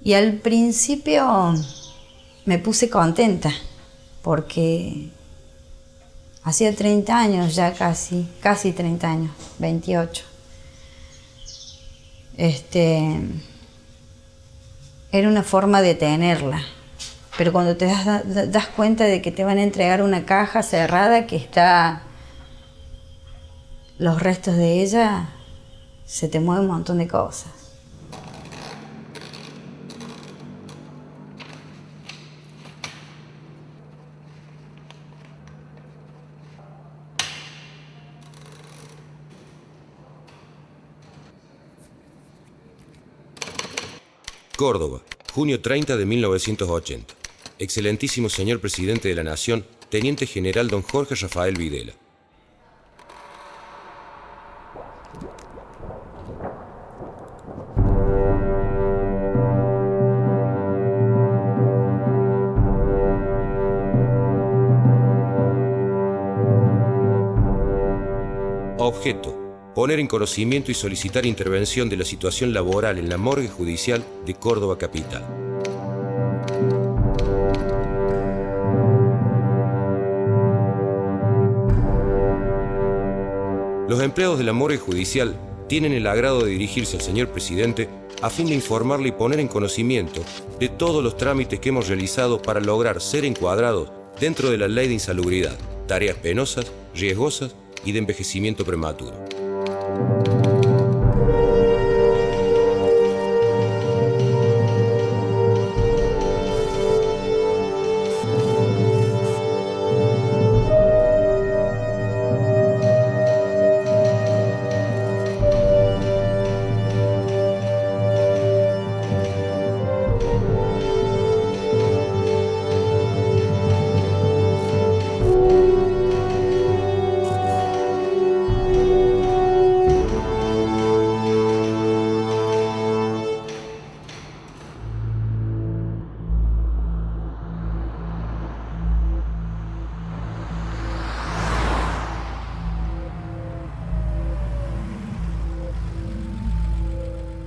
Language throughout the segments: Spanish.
Y al principio me puse contenta, porque hacía 30 años ya, casi 30 años, 28. Era una forma de tenerla, pero cuando te das cuenta de que te van a entregar una caja cerrada que está los restos de ella, se te mueve un montón de cosas. Córdoba, junio 30 de 1980. Excelentísimo señor presidente de la Nación, Teniente General don Jorge Rafael Videla. Objeto: poner en conocimiento y solicitar intervención de la situación laboral en la morgue judicial de Córdoba capital. Los empleados de la morgue judicial tienen el agrado de dirigirse al señor presidente a fin de informarle y poner en conocimiento de todos los trámites que hemos realizado para lograr ser encuadrados dentro de la ley de insalubridad, tareas penosas, riesgosas y de envejecimiento prematuro.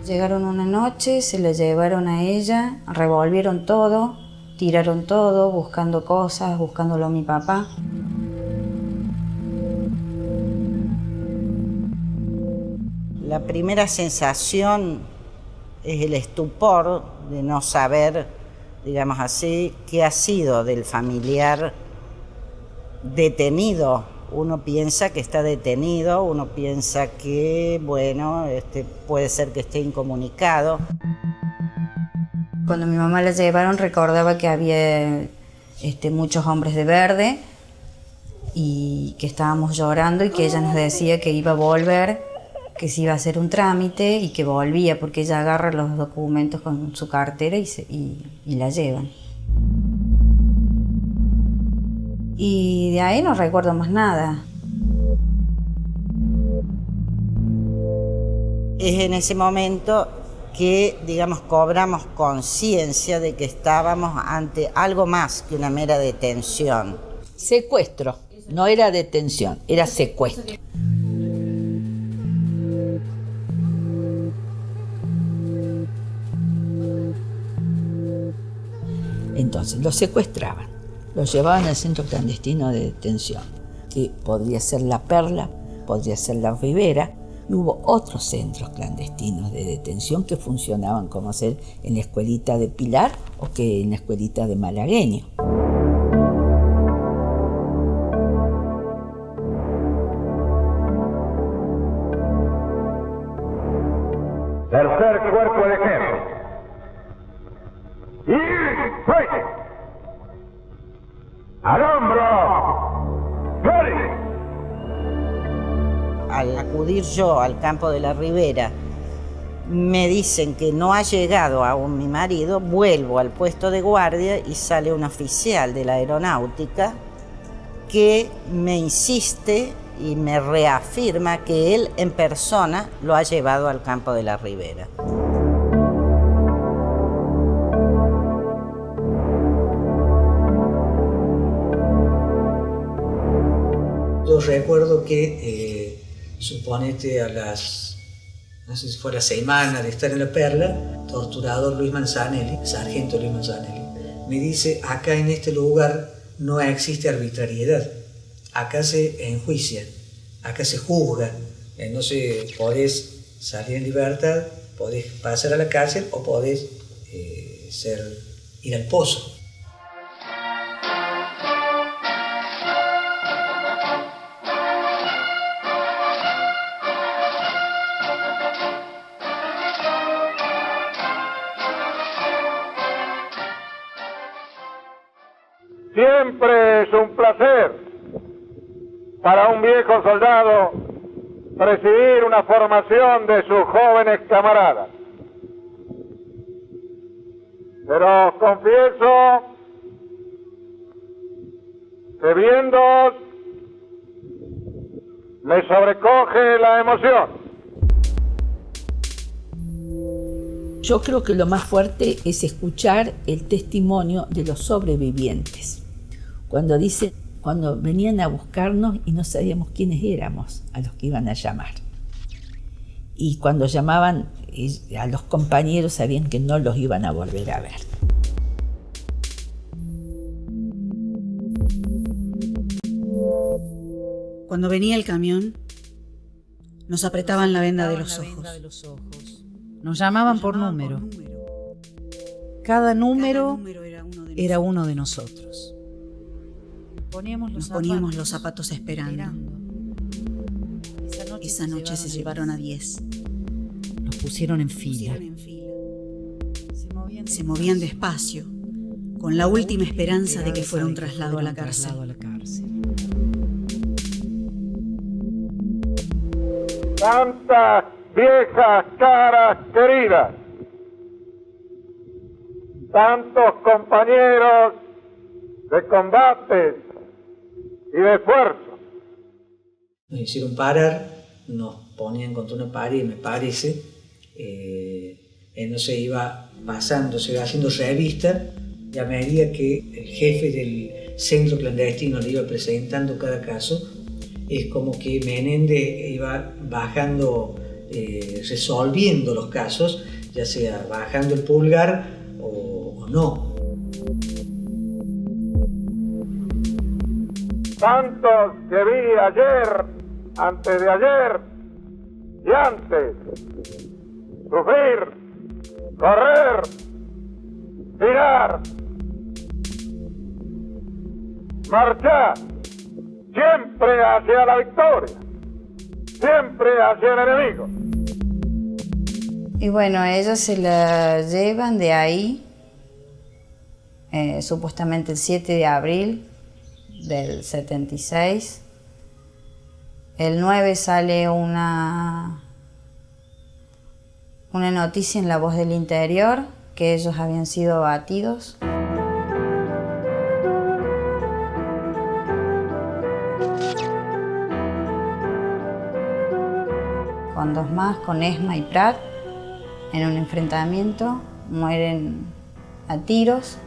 Llegaron una noche, se la llevaron a ella, revolvieron todo, tiraron todo, buscando cosas, buscándolo a mi papá. La primera sensación es el estupor de no saber, digamos así, qué ha sido del familiar detenido. Uno piensa que está detenido, uno piensa que, bueno, puede ser que esté incomunicado. Cuando mi mamá la llevaron, recordaba que había muchos hombres de verde y que estábamos llorando y que ella nos decía que iba a volver, que se iba a hacer un trámite y que volvía, porque ella agarra los documentos con su cartera y la llevan. Y de ahí no recuerdo más nada. Es en ese momento que, digamos, cobramos conciencia de que estábamos ante algo más que una mera detención. Secuestro, no era detención, era secuestro. Entonces, los secuestraban, los llevaban al centro clandestino de detención, que podría ser La Perla, podría ser La Ribera, y hubo otros centros clandestinos de detención que funcionaban como ser en la escuelita de Pilar o que en la escuelita de Malagueño. Tercer cuerpo de jefe. ¡Y fuerte! ¡Al hombro! ¡Flores! Al acudir yo al campo de la Ribera, me dicen que no ha llegado aún mi marido, vuelvo al puesto de guardia y sale un oficial de la aeronáutica que me insiste y me reafirma que él en persona lo ha llevado al campo de la Ribera. Yo recuerdo que, suponete a las no sé si fue la semana de estar en La Perla, torturador Luis Manzanelli, sargento Luis Manzanelli, me dice, acá en este lugar no existe arbitrariedad, acá se enjuicia, acá se juzga, entonces podés salir en libertad, podés pasar a la cárcel o podés ir al pozo. Siempre es un placer para un viejo soldado presidir una formación de sus jóvenes camaradas. Pero os confieso que viendo me sobrecoge la emoción. Yo creo que lo más fuerte es escuchar el testimonio de los sobrevivientes. Cuando venían a buscarnos y no sabíamos quiénes éramos a los que iban a llamar. Y cuando llamaban a los compañeros sabían que no los iban a volver a ver. Cuando venía el camión, nos apretaban la venda de los ojos. Nos llamaban por número. Cada número era uno de nosotros. Nos poníamos los zapatos esperando. Esa noche se llevaron a 10. Los pusieron en fila. Se movían despacio, con la última esperanza de que fuera un traslado a la cárcel. Tantas viejas caras queridas, tantos compañeros de combates y de esfuerzo. Nos hicieron parar, nos ponían contra una pared y me parece, entonces iba pasando, se iba haciendo revista, y a medida que el jefe del centro clandestino le iba presentando cada caso, es como que Menéndez iba bajando, resolviendo los casos, ya sea bajando el pulgar o no. Tantos que vi ayer, antes de ayer y antes. Sufrir, correr, tirar, marchar, siempre hacia la victoria, siempre hacia el enemigo. Y bueno, ellos se la llevan de ahí, supuestamente el 7 de abril del 76. El 9 sale una noticia en La Voz del Interior que ellos habían sido abatidos. Con dos más, con Esma y Prat, en un enfrentamiento, mueren a tiros.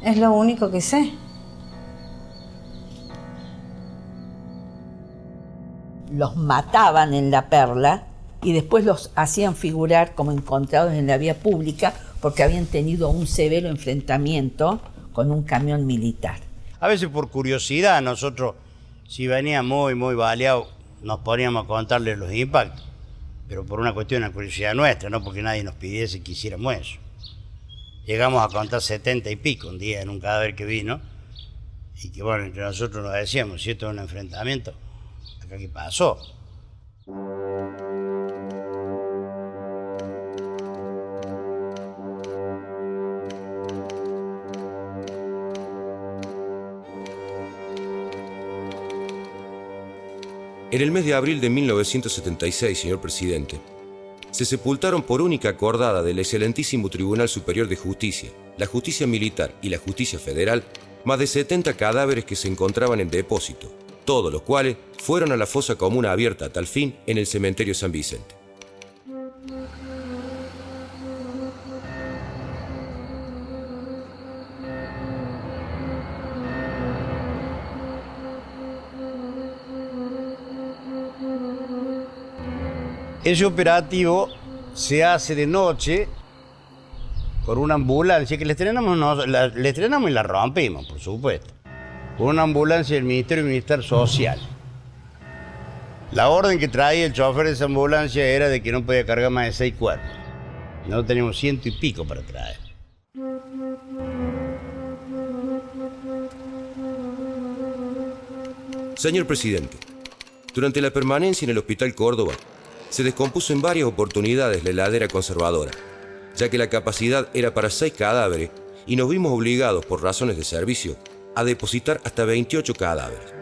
Es lo único que sé. Los mataban en La Perla y después los hacían figurar como encontrados en la vía pública porque habían tenido un severo enfrentamiento con un camión militar. A veces por curiosidad nosotros, si venía muy baleado, nos poníamos a contarles los impactos, pero por una cuestión de curiosidad nuestra, no porque nadie nos pidiese que hiciéramos eso. Llegamos a contar 70 y pico un día en un cadáver que vino, y que bueno, entre nosotros nos decíamos, si esto es un enfrentamiento, ¿acá qué pasó? En el mes de abril de 1976, señor presidente, se sepultaron por única acordada del excelentísimo Tribunal Superior de Justicia, la Justicia Militar y la Justicia Federal, más de 70 cadáveres que se encontraban en depósito, todos los cuales fueron a la fosa común abierta a tal fin en el cementerio San Vicente. Ese operativo se hace de noche por una ambulancia que le estrenamos y la rompimos, por supuesto. Por una ambulancia del Ministerio de Bienestar Social. La orden que traía el chofer de esa ambulancia era de que no podía cargar más de 6 cuerpos. No teníamos 100 y pico para traer. Señor presidente, durante la permanencia en el Hospital Córdoba, se descompuso en varias oportunidades la heladera conservadora, ya que la capacidad era para 6 cadáveres y nos vimos obligados, por razones de servicio, a depositar hasta 28 cadáveres.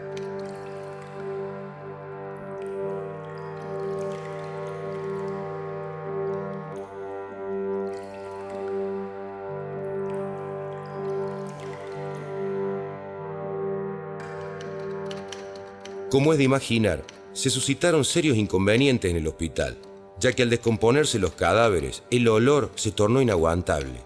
Como es de imaginar, se suscitaron serios inconvenientes en el hospital, ya que al descomponerse los cadáveres, el olor se tornó inaguantable,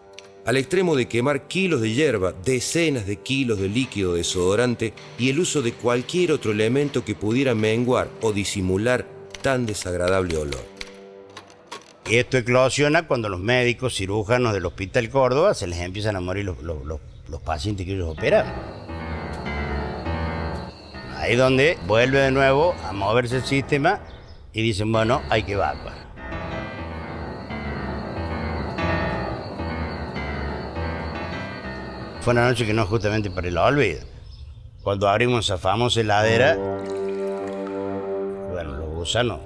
al extremo de quemar kilos de hierba, decenas de kilos de líquido desodorante y el uso de cualquier otro elemento que pudiera menguar o disimular tan desagradable olor. Esto eclosiona cuando los médicos cirujanos del Hospital Córdoba se les empiezan a morir los pacientes que ellos operaron. Ahí es donde vuelve de nuevo a moverse el sistema y dicen, bueno, hay que evacuar. Fue una noche que no es justamente para el olvido. Cuando abrimos esa famosa heladera, bueno, los gusanos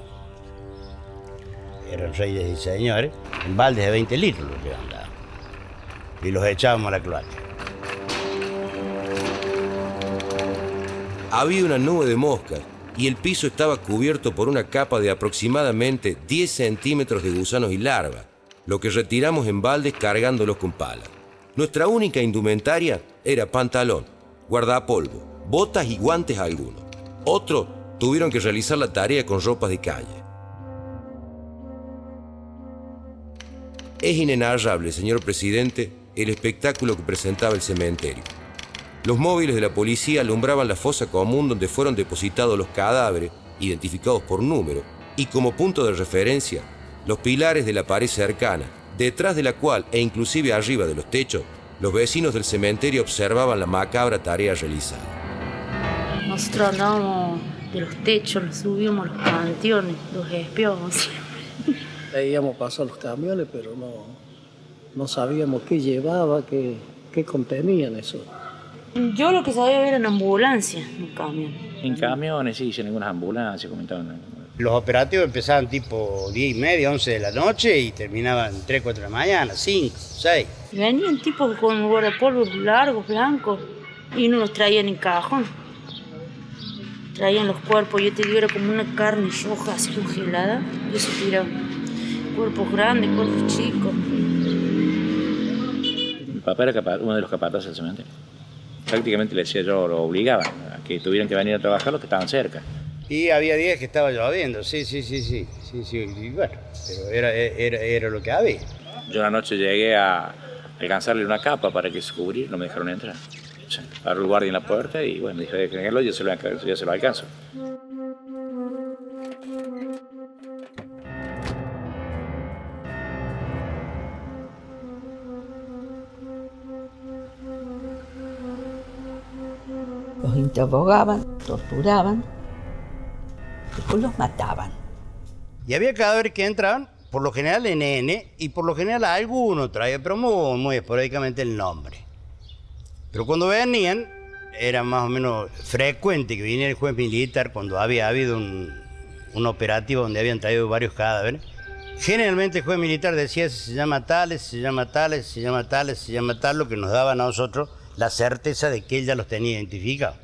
eran reyes y señores, en baldes de 20 litros los levantábamos y los echábamos a la cloaca. Había una nube de moscas y el piso estaba cubierto por una capa de aproximadamente 10 centímetros de gusanos y larvas, lo que retiramos en baldes cargándolos con palas. Nuestra única indumentaria era pantalón, guardapolvo, botas y guantes algunos. Otros tuvieron que realizar la tarea con ropas de calle. Es inenarrable, señor presidente, el espectáculo que presentaba el cementerio. Los móviles de la policía alumbraban la fosa común donde fueron depositados los cadáveres, identificados por número, y como punto de referencia, los pilares de la pared cercana, detrás de la cual e inclusive arriba de los techos, los vecinos del cementerio observaban la macabra tarea realizada. Nosotros andábamos de los techos, los subíamos a los panteones, los espiábamos. Veíamos pasar los camiones, pero no sabíamos qué llevaba, qué contenían eso. Yo lo que sabía era en ambulancia, en camión. En camiones, sí, en algunas ambulancias comentaban. Los operativos empezaban tipo 10:30, 11 de la noche y terminaban 3, 4 de la mañana, 5, 6. Venían tipos con guardapolvos largos, blancos, y no los traían en cajón. Traían los cuerpos, yo te digo, era como una carne roja así congelada, y eso tiraban. Cuerpos grandes, cuerpos chicos. Mi papá era uno de los capataces del cementerio. Prácticamente le decía yo, lo obligaban a que tuvieran que venir a trabajar los que estaban cerca. Y había días que estaba lloviendo, sí, y bueno, pero era lo que había. Yo una noche llegué a alcanzarle una capa para que se cubriera, no me dejaron entrar. Paró el guardia en la puerta y bueno, me dijo, déjenlo, yo se lo alcanzo. Los interrogaban, torturaban, después los mataban. Y había cadáveres que entraban, por lo general en N, y por lo general alguno traía, pero muy esporádicamente el nombre. Pero cuando venían, era más o menos frecuente que viniera el juez militar cuando había habido un operativo donde habían traído varios cadáveres. Generalmente el juez militar decía, se llama tales, se llama tales, se llama tales, se llama tal, lo que nos daba a nosotros la certeza de que él ya los tenía identificados.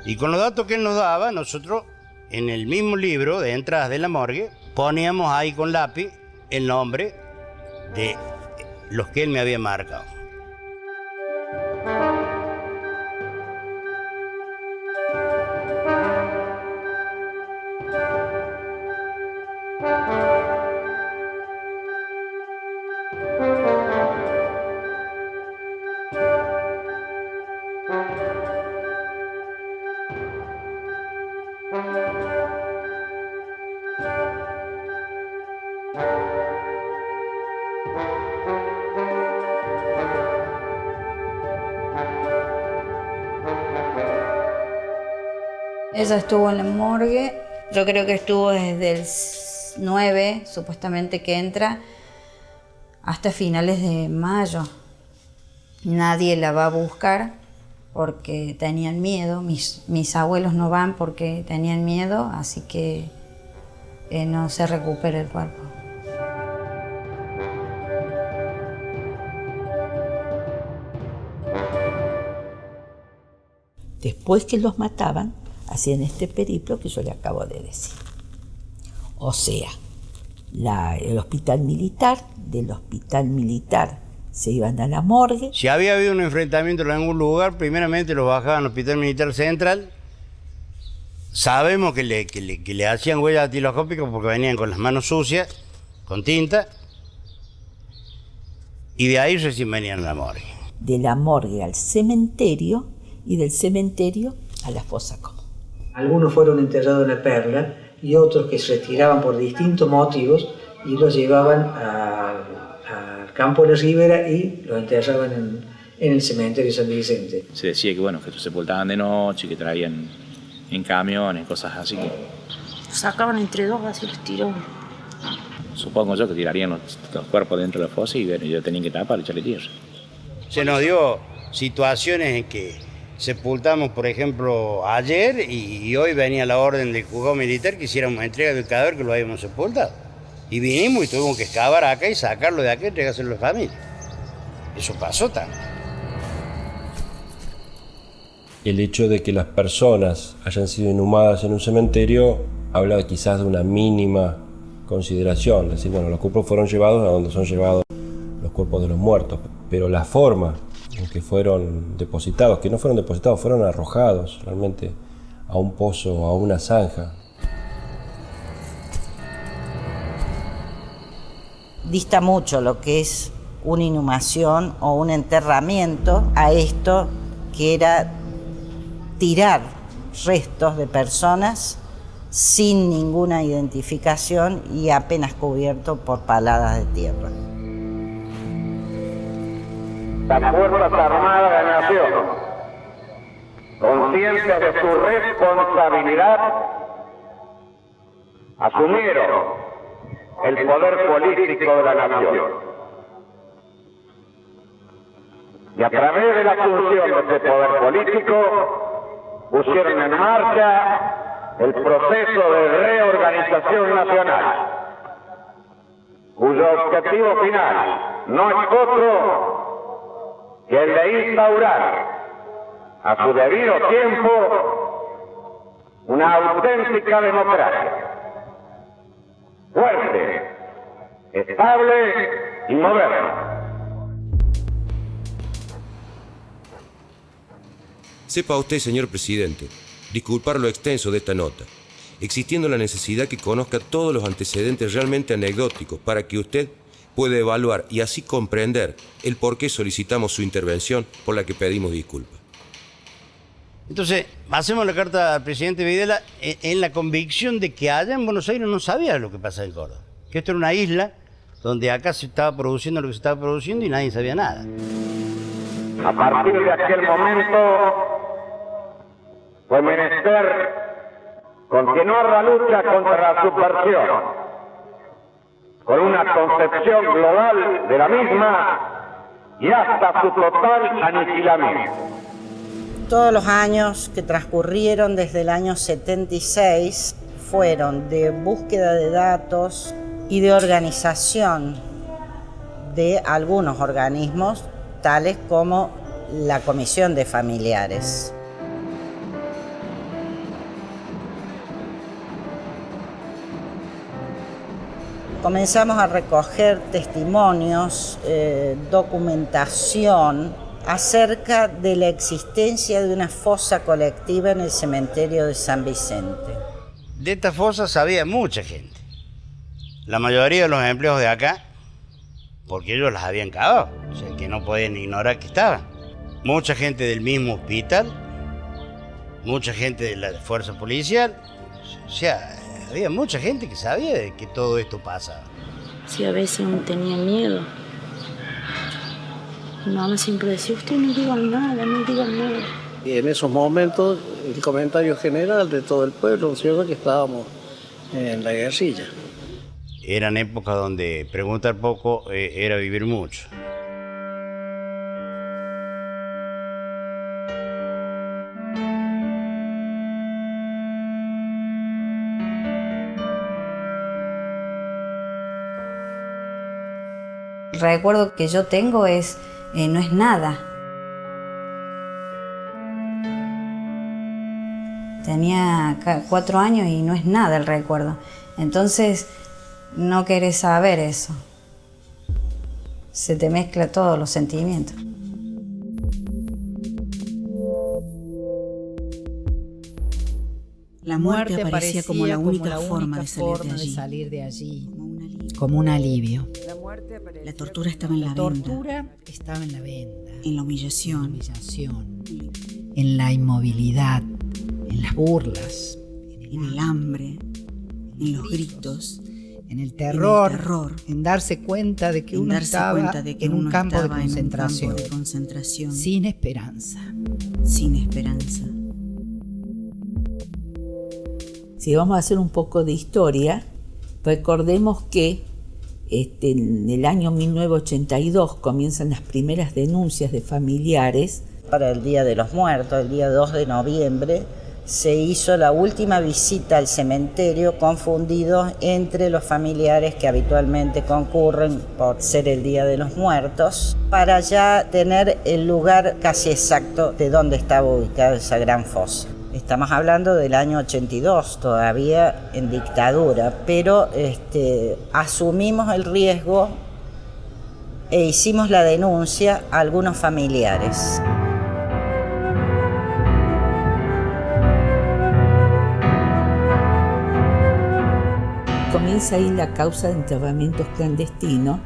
Y con los datos que él nos daba, nosotros en el mismo libro de entradas de la morgue poníamos ahí con lápiz el nombre de los que él me había marcado. Ella estuvo en la morgue, yo creo que estuvo desde el 9, supuestamente que entra, hasta finales de mayo. Nadie la va a buscar porque tenían miedo, mis abuelos no van porque tenían miedo, así que no se recupera el cuerpo. Después que los mataban, hacían este periplo que yo le acabo de decir. O sea, el hospital militar, del hospital militar se iban a la morgue. Si había habido un enfrentamiento en algún lugar, primeramente los bajaban al Hospital Militar Central. Sabemos que le hacían huellas datiloscópicas porque venían con las manos sucias, con tinta, y de ahí recién venían a la morgue. De la morgue al cementerio y del cementerio a la fosa común. Algunos fueron enterrados en la Perla y otros que se retiraban por distintos motivos y los llevaban al campo de la Ribera y los enterraban en el cementerio de San Vicente. Se decía que, bueno, que se sepultaban de noche, que traían en camiones, cosas así. Los sacaban entre dos, así los tiraban. Supongo yo que tirarían los cuerpos dentro de la fosa y yo tenían que tapar y echarle tierra. Se nos dio situaciones en que sepultamos, por ejemplo, ayer y hoy venía la orden del juzgado militar que hiciéramos entrega del cadáver que lo habíamos sepultado. Y vinimos y tuvimos que excavar acá y sacarlo de acá y entregárselo a la familia. Eso pasó también. El hecho de que las personas hayan sido inhumadas en un cementerio habla quizás de una mínima consideración. Es decir, bueno, los cuerpos fueron llevados a donde son llevados los cuerpos de los muertos, pero la forma en que fueron depositados, que no fueron depositados, fueron arrojados realmente a un pozo o a una zanja. Dista mucho lo que es una inhumación o un enterramiento a esto que era tirar restos de personas sin ninguna identificación y apenas cubierto por paladas de tierra. Las Fuerzas Armadas de la Nación, conscientes de su responsabilidad, asumieron el poder político de la nación. Y a través de la asunción de ese poder político, pusieron en marcha el proceso de reorganización nacional, cuyo objetivo final no es otro que el de instaurar a su debido tiempo una auténtica democracia, fuerte, estable y moderna. Sepa usted, señor presidente, disculpar lo extenso de esta nota, existiendo la necesidad que conozca todos los antecedentes realmente anecdóticos para que usted pueda evaluar y así comprender el por qué solicitamos su intervención, por la que pedimos disculpas. Entonces, hacemos la carta al presidente Videla en la convicción de que allá en Buenos Aires no sabía lo que pasaba en Córdoba. Que esto era una isla donde acá se estaba produciendo lo que se estaba produciendo y nadie sabía nada. A partir de aquel momento fue menester continuar la lucha contra la subversión, con una concepción global de la misma y hasta su total aniquilamiento. Todos los años que transcurrieron desde el año 76 fueron de búsqueda de datos y de organización de algunos organismos, tales como la Comisión de Familiares. Comenzamos a recoger testimonios, documentación acerca de la existencia de una fosa colectiva en el cementerio de San Vicente. De esta fosa sabía mucha gente. La mayoría de los empleados de acá, porque ellos las habían cavado, o sea, que no podían ignorar que estaban. Mucha gente del mismo hospital, mucha gente de la fuerza policial, o sea, había mucha gente que sabía de que todo esto pasaba. Sí, a veces uno tenía miedo. Mi mamá siempre decía, usted no digan nada, no digan nada. Y en esos momentos el comentario general de todo el pueblo, ¿no es cierto?, que estábamos en la guerrilla. Eran épocas donde preguntar poco era vivir mucho. El recuerdo que yo tengo no es nada. Tenía 4 años y no es nada el recuerdo. Entonces no querés saber eso. Se te mezcla todos los sentimientos. La muerte aparecía como la única forma de salir de allí, como un alivio. La tortura estaba en la venda, en la humillación, en la inmovilidad, en las burlas, en el hambre, en los gritos, en el terror, en darse cuenta de que uno estaba en un campo de concentración, sin esperanza. Si vamos a hacer un poco de historia, recordemos que en el año 1982 comienzan las primeras denuncias de familiares. Para el Día de los Muertos, el día 2 de noviembre, se hizo la última visita al cementerio, confundidos entre los familiares que habitualmente concurren por ser el Día de los Muertos, para ya tener el lugar casi exacto de donde estaba ubicada esa gran fosa. Estamos hablando del año 82, todavía en dictadura, pero asumimos el riesgo e hicimos la denuncia a algunos familiares. Comienza ahí la causa de enterramientos clandestinos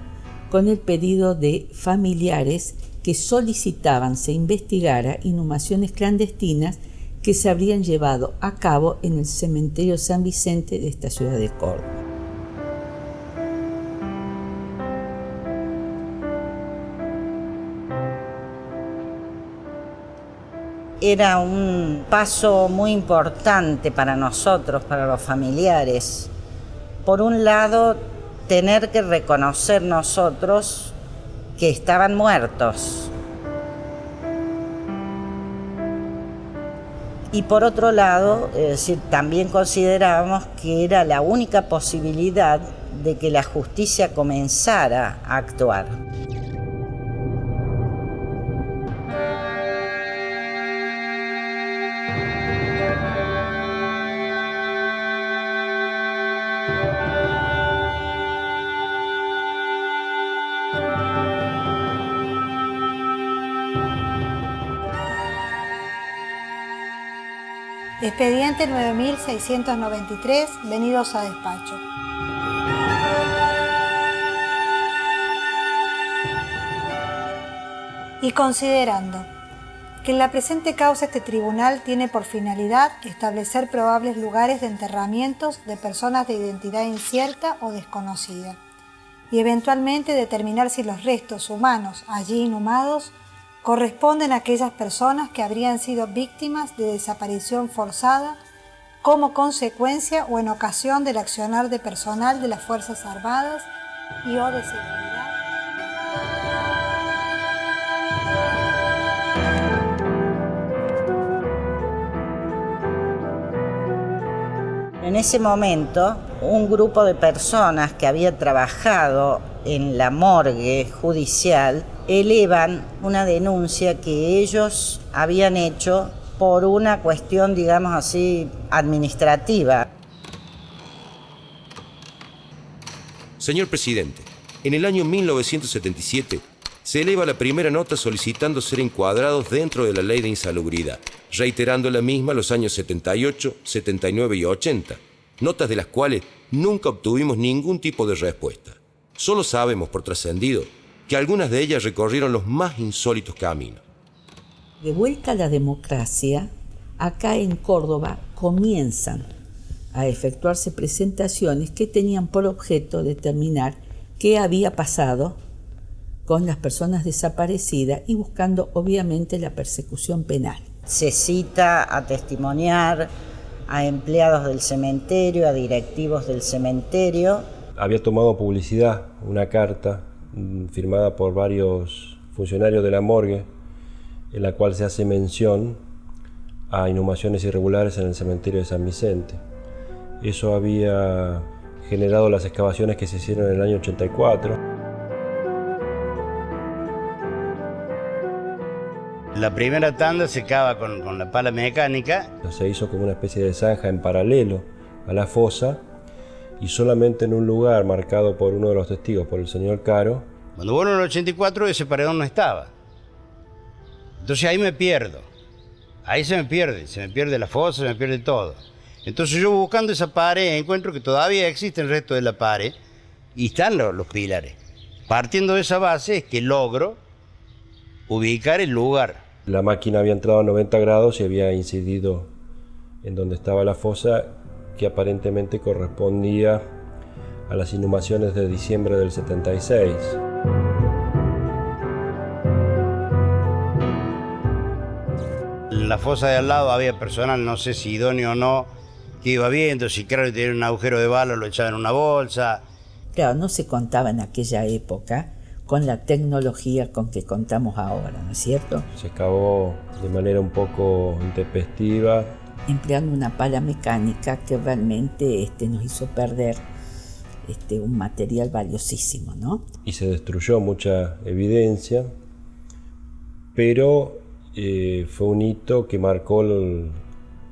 con el pedido de familiares que solicitaban se investigara inhumaciones clandestinas que se habrían llevado a cabo en el cementerio San Vicente de esta ciudad de Córdoba. Era un paso muy importante para nosotros, para los familiares. Por un lado, tener que reconocer nosotros que estaban muertos. Y por otro lado, también considerábamos que era la única posibilidad de que la justicia comenzara a actuar. Expediente 9693, venidos a despacho. Y considerando que en la presente causa este tribunal tiene por finalidad establecer probables lugares de enterramientos de personas de identidad incierta o desconocida, y eventualmente determinar si los restos humanos allí inhumados corresponden a aquellas personas que habrían sido víctimas de desaparición forzada como consecuencia o en ocasión del accionar de personal de las Fuerzas Armadas y o de seguridad. En ese momento, un grupo de personas que había trabajado en la morgue judicial elevan una denuncia que ellos habían hecho por una cuestión, digamos así, administrativa. Señor presidente, en el año 1977 se eleva la primera nota solicitando ser encuadrados dentro de la ley de insalubridad, reiterando la misma los años 78, 79 y 80, notas de las cuales nunca obtuvimos ningún tipo de respuesta. Solo sabemos por trascendido que algunas de ellas recorrieron los más insólitos caminos. De vuelta a la democracia, acá en Córdoba comienzan a efectuarse presentaciones que tenían por objeto determinar qué había pasado con las personas desaparecidas y buscando obviamente la persecución penal. Se cita a testimoniar a empleados del cementerio, a directivos del cementerio. Había tomado publicidad una carta firmada por varios funcionarios de la morgue, en la cual se hace mención a inhumaciones irregulares en el cementerio de San Vicente. Eso había generado las excavaciones que se hicieron en el año 84. La primera tanda se cava con la pala mecánica. Se hizo como una especie de zanja en paralelo a la fosa y solamente en un lugar marcado por uno de los testigos, por el señor Caro. Cuando vuelvo en el 84 ese paredón no estaba. Entonces ahí me pierdo. Ahí se me pierde la fosa, se me pierde todo. Entonces yo buscando esa pared encuentro que todavía existe el resto de la pared y están los pilares. Partiendo de esa base es que logro ubicar el lugar. La máquina había entrado a 90 grados y había incidido en donde estaba la fosa, que aparentemente correspondía a las inhumaciones de diciembre del 76. En la fosa de al lado había personal, no sé si idóneo o no, que iba viendo, si claro que tenía un agujero de bala lo echaba en una bolsa. Claro, no se contaba en aquella época con la tecnología con que contamos ahora, ¿no es cierto? Se excavó de manera un poco intempestiva, empleando una pala mecánica que realmente nos hizo perder un material valiosísimo, ¿no? Y se destruyó mucha evidencia, pero fue un hito que marcó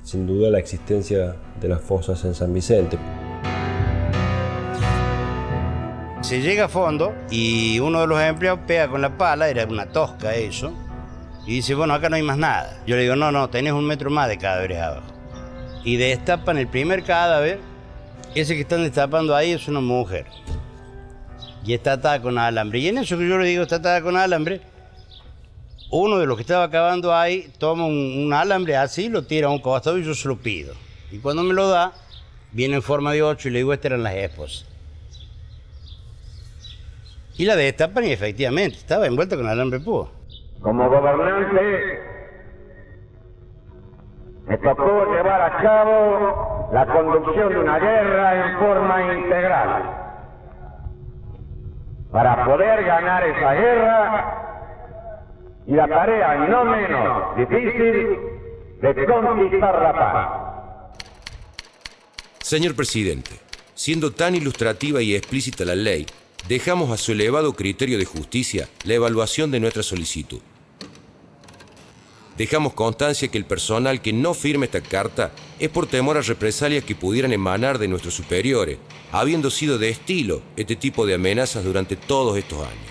sin duda la existencia de las fosas en San Vicente. Se llega a fondo y uno de los empleados pega con la pala, era una tosca eso, y dice, bueno, acá no hay más nada. Yo le digo, no, tenés 1 metro más de cadáveres abajo. Y destapan el primer cadáver, ese que están destapando ahí es una mujer. Y está atada con alambre. Y en eso que yo le digo, está atada con alambre, uno de los que estaba cavando ahí toma un alambre así, lo tira a un costado y yo se lo pido. Y cuando me lo da, viene en forma de 8 y le digo, estas eran las esposas. Y la destapan y efectivamente estaba envuelta con alambre púa. Como gobernante, me tocó llevar a cabo la conducción de una guerra en forma integral. Para poder ganar esa guerra, y la tarea no menos difícil de conquistar la paz. Señor presidente, siendo tan ilustrativa y explícita la ley, dejamos a su elevado criterio de justicia la evaluación de nuestra solicitud. Dejamos constancia que el personal que no firme esta carta es por temor a represalias que pudieran emanar de nuestros superiores, habiendo sido de estilo este tipo de amenazas durante todos estos años.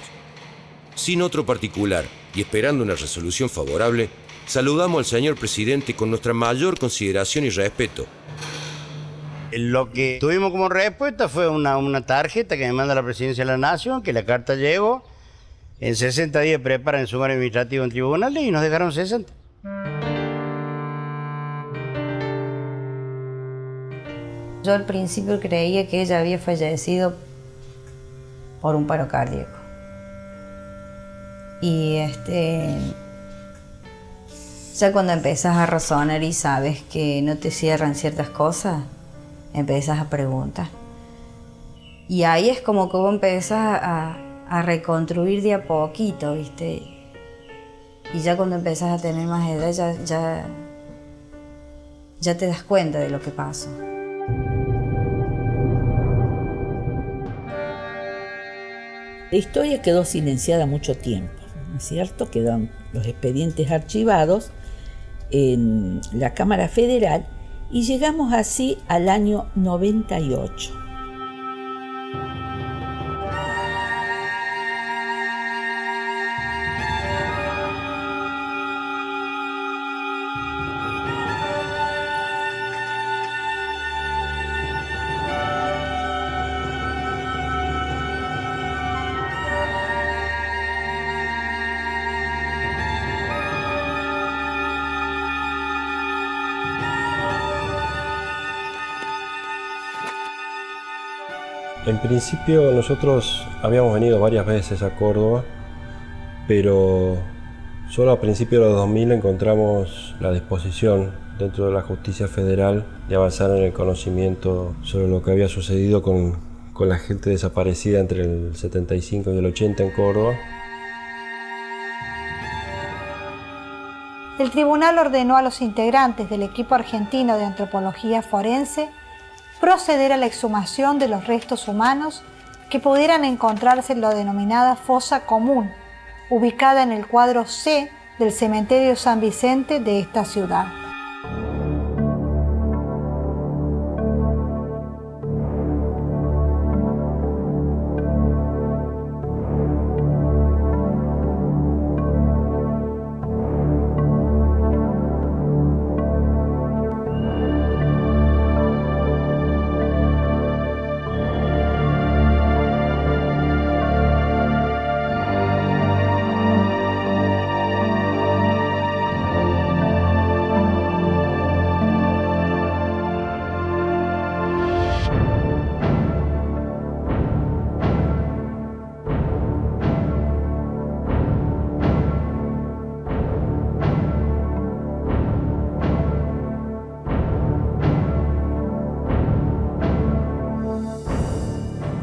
Sin otro particular y esperando una resolución favorable, saludamos al señor presidente con nuestra mayor consideración y respeto. Lo que tuvimos como respuesta fue una tarjeta que me manda la Presidencia de la Nación, que la carta llegó, en 60 días preparan el sumario administrativo en tribunales y nos dejaron 60. Yo al principio creía que ella había fallecido por un paro cardíaco. Y ya cuando empezás a razonar y sabes que no te cierran ciertas cosas, empezás a preguntar. Y ahí es como que vos empezás a reconstruir de a poquito, ¿viste? Y ya cuando empezás a tener más edad, ya te das cuenta de lo que pasó. La historia quedó silenciada mucho tiempo, ¿no es cierto? Quedaron los expedientes archivados en la Cámara Federal y llegamos así al año 98. En principio nosotros habíamos venido varias veces a Córdoba, pero Solo a principios de los 2000 encontramos la disposición dentro de la justicia federal de avanzar en el conocimiento sobre lo que había sucedido con la gente desaparecida entre el 75 y el 80 en Córdoba. El tribunal ordenó a los integrantes del equipo argentino de antropología forense proceder a la exhumación de los restos humanos que pudieran encontrarse en la denominada fosa común, ubicada en el cuadro C del cementerio San Vicente de esta ciudad.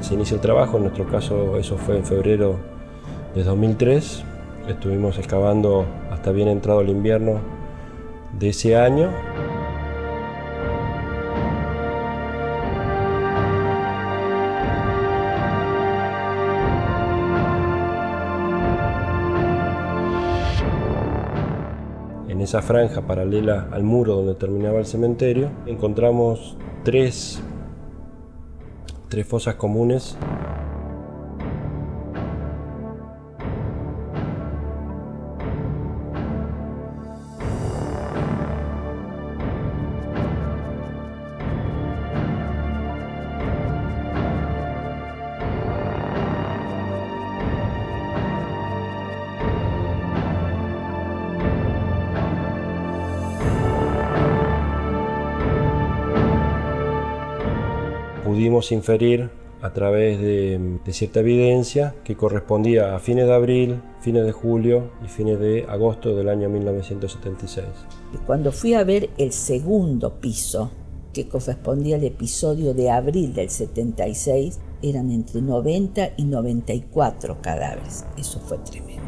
Se inicia el trabajo, en nuestro caso eso fue en febrero de 2003. Estuvimos excavando hasta bien entrado el invierno de ese año. En esa franja paralela al muro donde terminaba el cementerio, encontramos tres fosas comunes. Pudimos inferir a través de cierta evidencia que correspondía a fines de abril, fines de julio y fines de agosto del año 1976. Cuando fui a ver el segundo piso, que correspondía al episodio de abril del 76, eran entre 90 y 94 cadáveres. Eso fue tremendo.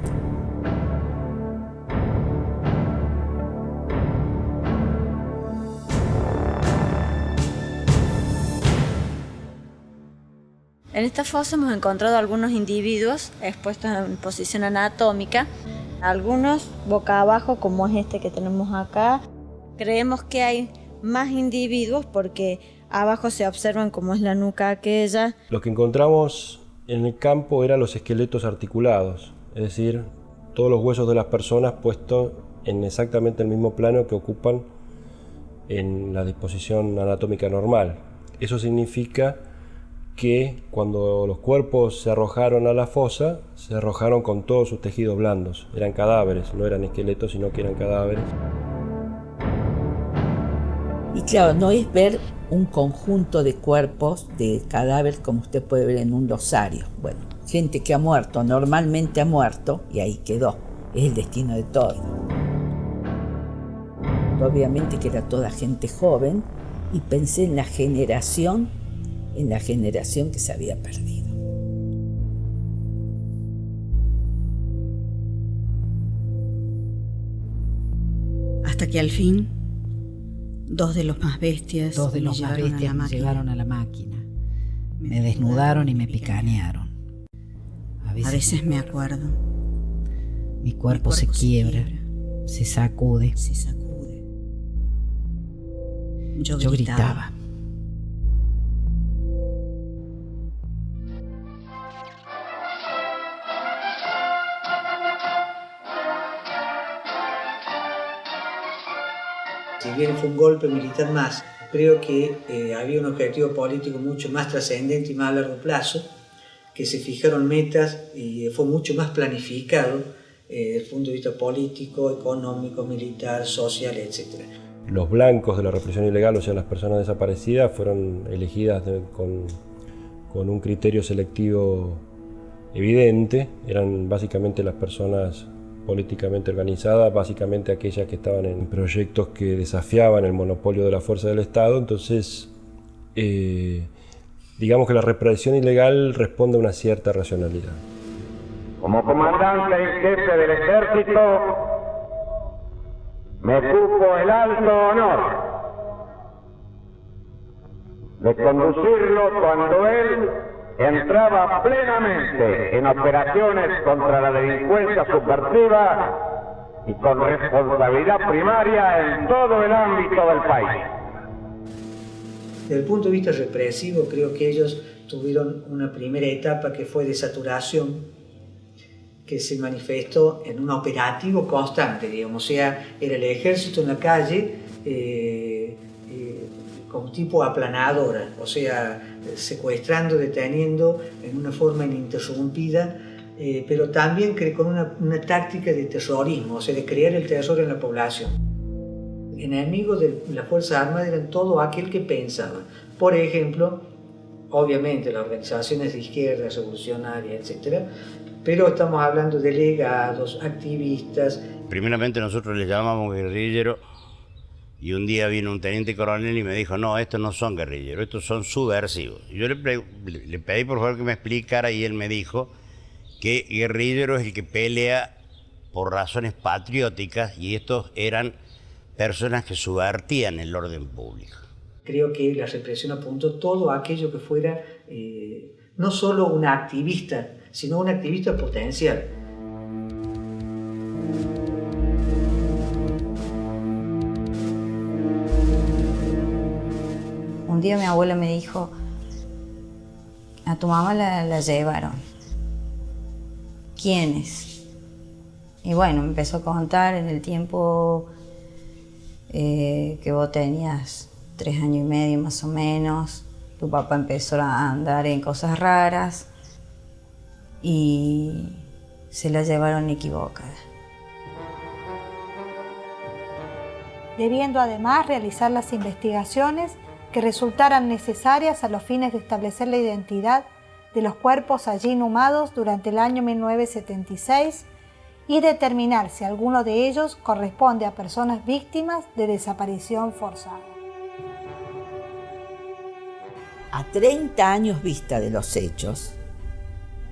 En esta fosa hemos encontrado algunos individuos expuestos en posición anatómica, algunos boca abajo como es este que tenemos acá. Creemos que hay más individuos porque abajo se observan como es la nuca aquella. Lo que encontramos en el campo eran los esqueletos articulados, es decir, todos los huesos de las personas puestos en exactamente el mismo plano que ocupan en la disposición anatómica normal. Eso significa que cuando los cuerpos se arrojaron a la fosa, se arrojaron con todos sus tejidos blandos. Eran cadáveres, no eran esqueletos, sino que eran cadáveres. Y claro, no es ver un conjunto de cuerpos, de cadáveres, como usted puede ver en un rosario. Bueno, gente que ha muerto, normalmente ha muerto, y ahí quedó. Es el destino de todos. Obviamente que era toda gente joven, y pensé en la generación que se había perdido. Hasta que al fin, dos de los más bestias me llevaron a la máquina. Me desnudaron y me picanearon. A veces me acuerdo. Mi cuerpo se quiebra, se sacude. Yo gritaba. Si bien fue un golpe militar más, creo que había un objetivo político mucho más trascendente y más a largo plazo, que se fijaron metas y fue mucho más planificado desde el punto de vista político, económico, militar, social, etc. Los blancos de la represión ilegal, o sea, las personas desaparecidas, fueron elegidas con un criterio selectivo evidente. Eran básicamente las personas políticamente organizadas, básicamente aquellas que estaban en proyectos que desafiaban el monopolio de la fuerza del Estado. Entonces, digamos que la represión ilegal responde a una cierta racionalidad. Como comandante en jefe del ejército, me cupo el alto honor de conducirlo cuando él entraba plenamente en operaciones contra la delincuencia subversiva y con responsabilidad primaria en todo el ámbito del país. Desde el punto de vista represivo, creo que ellos tuvieron una primera etapa que fue de saturación, que se manifestó en un operativo constante, digamos, o sea, era el ejército en la calle con tipo aplanadora, o sea, secuestrando, deteniendo en una forma ininterrumpida, pero también con una táctica de terrorismo, o sea, de crear el terror en la población. Enemigos de las Fuerzas Armadas eran todo aquel que pensaba. Por ejemplo, obviamente las organizaciones de izquierda, revolucionarias, etc., pero estamos hablando de delegados, activistas. Primeramente nosotros les llamamos guerrilleros y un día vino un teniente coronel y me dijo, no, estos no son guerrilleros, estos son subversivos. Y yo le pedí por favor que me explicara y él me dijo que guerrillero es el que pelea por razones patrióticas y estos eran personas que subvertían el orden público. Creo que la represión apuntó todo aquello que fuera no solo un activista, sino un activista potencial. Un día mi abuela me dijo, a tu mamá la llevaron. ¿Quiénes? Y bueno, me empezó a contar en el tiempo que vos tenías 3 años y medio más o menos. Tu papá empezó a andar en cosas raras y se la llevaron equivocada. Debiendo además realizar las investigaciones que resultaran necesarias a los fines de establecer la identidad de los cuerpos allí inhumados durante el año 1976 y determinar si alguno de ellos corresponde a personas víctimas de desaparición forzada. A 30 años vista de los hechos,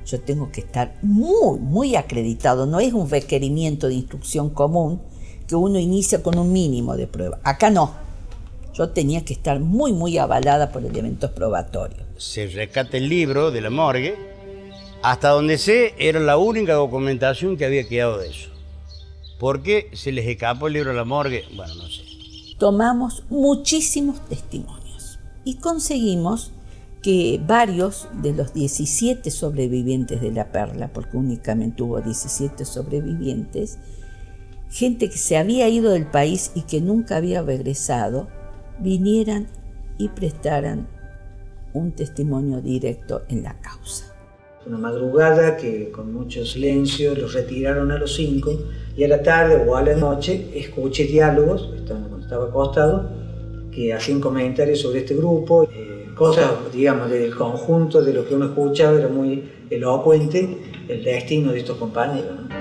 yo tengo que estar muy acreditado. No es un requerimiento de instrucción común que uno inicia con un mínimo de prueba. Acá no. Yo tenía que estar muy avalada por elementos probatorios. Se rescata el libro de la morgue. Hasta donde sé, era la única documentación que había quedado de eso. ¿Por qué se les escapó el libro de la morgue? Bueno, no sé. Tomamos muchísimos testimonios y conseguimos que varios de los 17 sobrevivientes de la Perla, porque únicamente hubo 17 sobrevivientes, gente que se había ido del país y que nunca había regresado, vinieran y prestaran un testimonio directo en la causa. Una madrugada que con mucho silencio los retiraron a los 5 y a la tarde o a la noche escuché diálogos, cuando estaba acostado, que hacían comentarios sobre este grupo, cosas, digamos, del conjunto de lo que uno escuchaba, era muy elocuente el destino de estos compañeros, ¿no?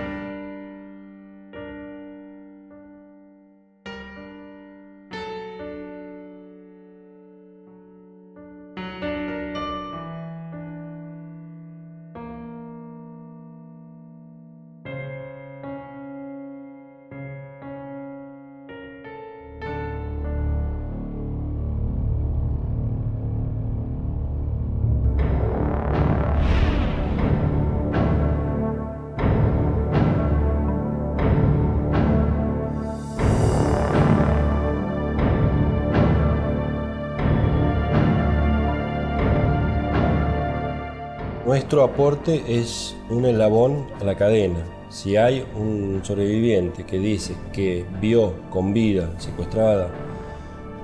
Nuestro aporte es un eslabón a la cadena. Si hay un sobreviviente que dice que vio con vida secuestrada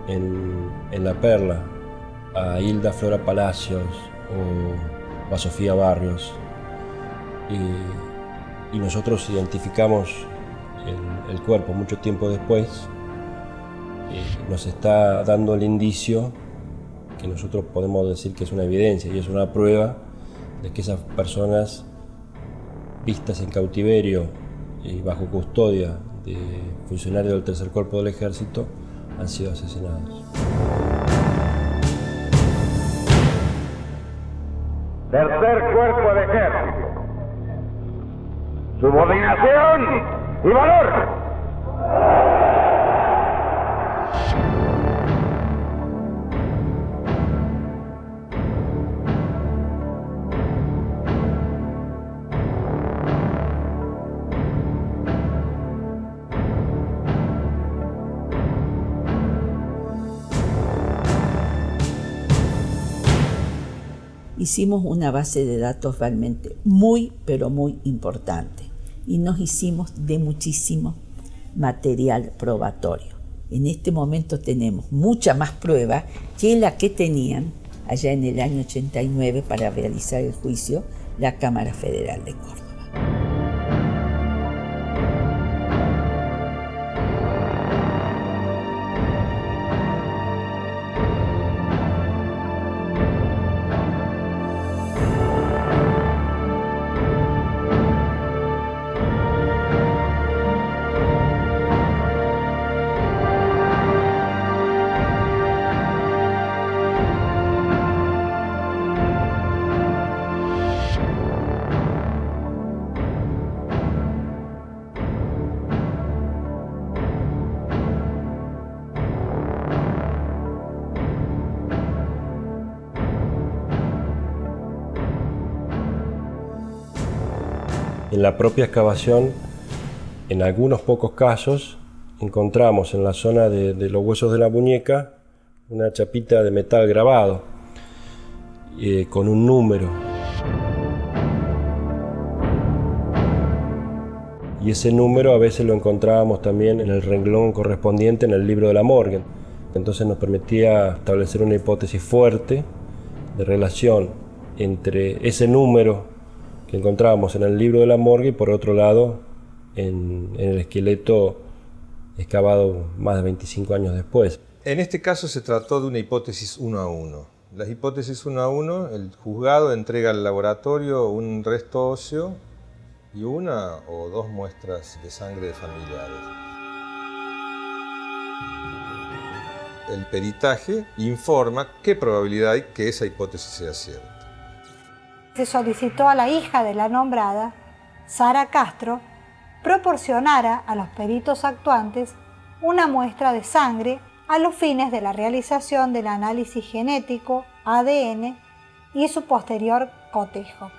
en La Perla a Hilda Flora Palacios o a Sofía Barrios y nosotros identificamos el cuerpo mucho tiempo después, nos está dando el indicio que nosotros podemos decir que es una evidencia y es una prueba de que esas personas vistas en cautiverio y bajo custodia de funcionarios del Tercer Cuerpo del Ejército han sido asesinados. Tercer Cuerpo de Ejército. Subordinación y valor. Hicimos una base de datos realmente muy, pero muy importante y nos hicimos de muchísimo material probatorio. En este momento tenemos mucha más prueba que la que tenían allá en el año 89 para realizar el juicio la Cámara Federal de Córdoba. En la propia excavación, en algunos pocos casos, encontramos en la zona de los huesos de la muñeca una chapita de metal grabado con un número. Y ese número a veces lo encontrábamos también en el renglón correspondiente en el libro de la morgue. Entonces nos permitía establecer una hipótesis fuerte de relación entre ese número que encontrábamos en el libro de la morgue y por otro lado en el esqueleto excavado más de 25 años después. En este caso se trató de una hipótesis 1 a 1. Las hipótesis 1 a 1, el juzgado entrega al laboratorio un resto óseo y una o dos muestras de sangre de familiares. El peritaje informa qué probabilidad hay que esa hipótesis sea cierta. Se solicitó a la hija de la nombrada, Sara Castro, proporcionara a los peritos actuantes una muestra de sangre a los fines de la realización del análisis genético, ADN, y su posterior cotejo.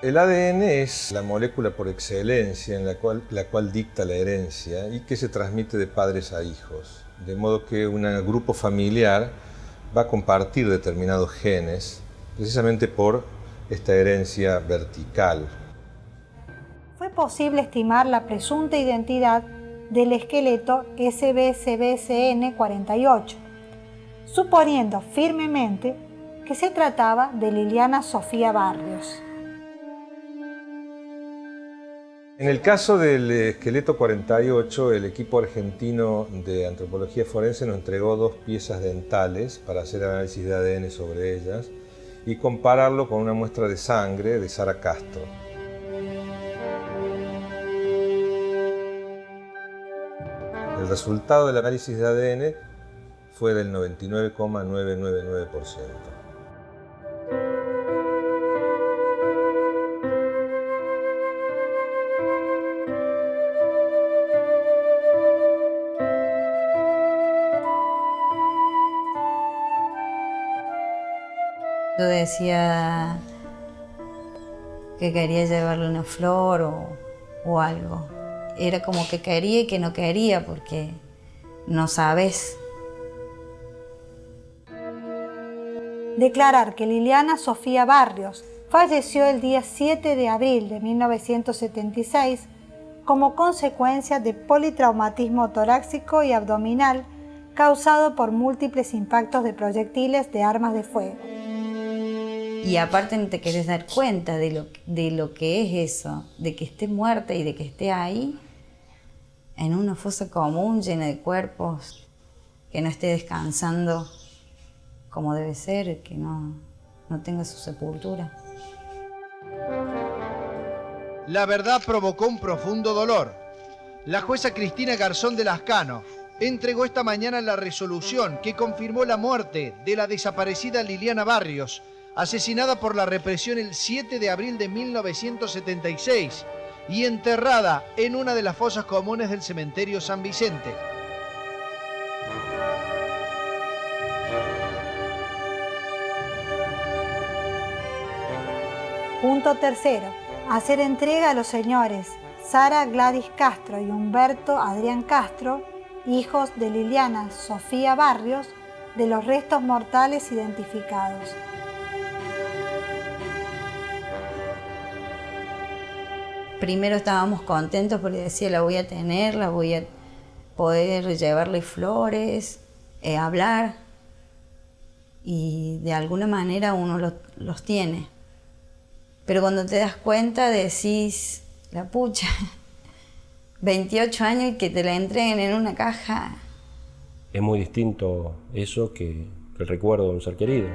El ADN es la molécula por excelencia en la cual dicta la herencia y que se transmite de padres a hijos, de modo que un grupo familiar va a compartir determinados genes precisamente por esta herencia vertical. Fue posible estimar la presunta identidad del esqueleto SBCBCN 48, suponiendo firmemente que se trataba de Liliana Sofía Barrios. En el caso del esqueleto 48, el equipo argentino de antropología forense nos entregó 2 piezas dentales para hacer análisis de ADN sobre ellas y compararlo con una muestra de sangre de Sara Castro. El resultado del análisis de ADN fue del 99,999%. Yo decía que quería llevarle una flor o algo. Era como que quería y que no quería porque no sabes. Declarar que Liliana Sofía Barrios falleció el día 7 de abril de 1976 como consecuencia de politraumatismo torácico y abdominal causado por múltiples impactos de proyectiles de armas de fuego. Y aparte no te querés dar cuenta de lo que es eso, de que esté muerta y de que esté ahí, en una fosa común llena de cuerpos, que no esté descansando como debe ser, que no tenga su sepultura. La verdad provocó un profundo dolor. La jueza Cristina Garzón de Lascano entregó esta mañana la resolución que confirmó la muerte de la desaparecida Liliana Barrios, asesinada por la represión el 7 de abril de 1976 y enterrada en una de las fosas comunes del cementerio San Vicente. Punto tercero. Hacer entrega a los señores Sara Gladys Castro y Humberto Adrián Castro, hijos de Liliana Sofía Barrios, de los restos mortales identificados. Primero estábamos contentos porque decía, la voy a tener, la voy a poder llevarle flores, hablar, y de alguna manera uno los tiene. Pero cuando te das cuenta decís, la pucha, 28 años y que te la entreguen en una caja. Es muy distinto eso que el recuerdo de un ser querido.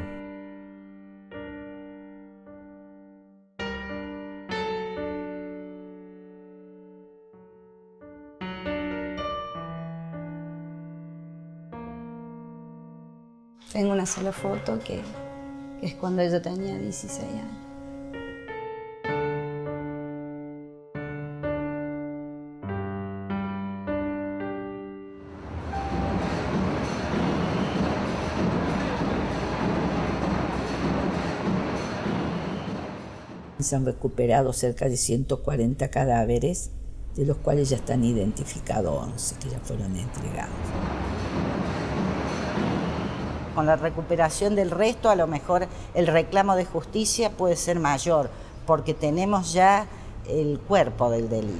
Tengo una sola foto que es cuando ella tenía 16 años. Se han recuperado cerca de 140 cadáveres, de los cuales ya están identificados 11, que ya fueron entregados. Con la recuperación del resto, a lo mejor el reclamo de justicia puede ser mayor, porque tenemos ya el cuerpo del delito.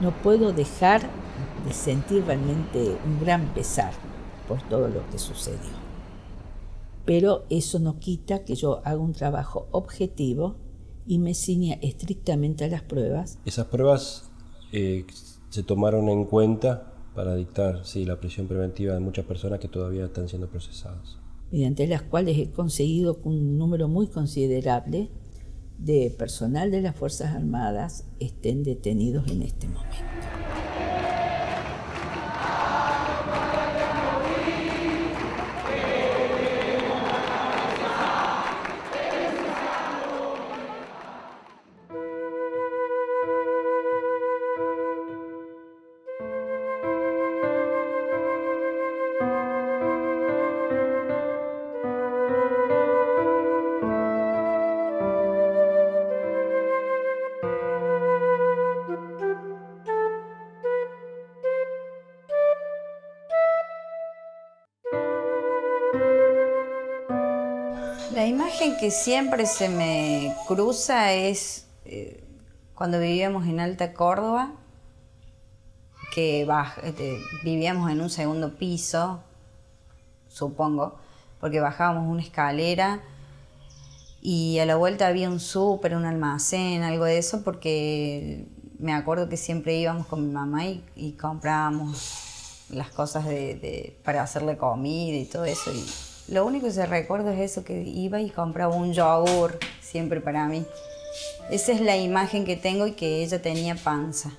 No puedo dejar de sentir realmente un gran pesar por todo lo que sucedió. Pero eso no quita que yo haga un trabajo objetivo y me ciña estrictamente a las pruebas. Esas pruebas se tomaron en cuenta para dictar la prisión preventiva de muchas personas que todavía están siendo procesadas. Mediante las cuales he conseguido que un número muy considerable de personal de las Fuerzas Armadas estén detenidos en este momento. La imagen que siempre se me cruza es cuando vivíamos en Alta Córdoba, que vivíamos en un segundo piso, supongo, porque bajábamos una escalera y a la vuelta había un súper, un almacén, algo de eso, porque me acuerdo que siempre íbamos con mi mamá y comprábamos las cosas para hacerle comida y todo eso. Y lo único que se recuerdo es eso, que iba y compraba un yogur siempre para mí. Esa es la imagen que tengo, y que ella tenía panza.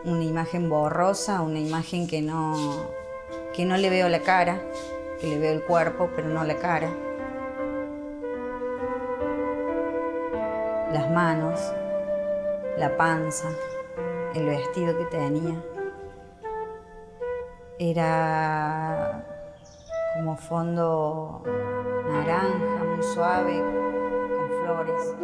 Una imagen borrosa, una imagen que no le veo la cara, que le veo el cuerpo, pero no la cara. Las manos, la panza, el vestido que tenía. Era como fondo naranja, muy suave, con flores.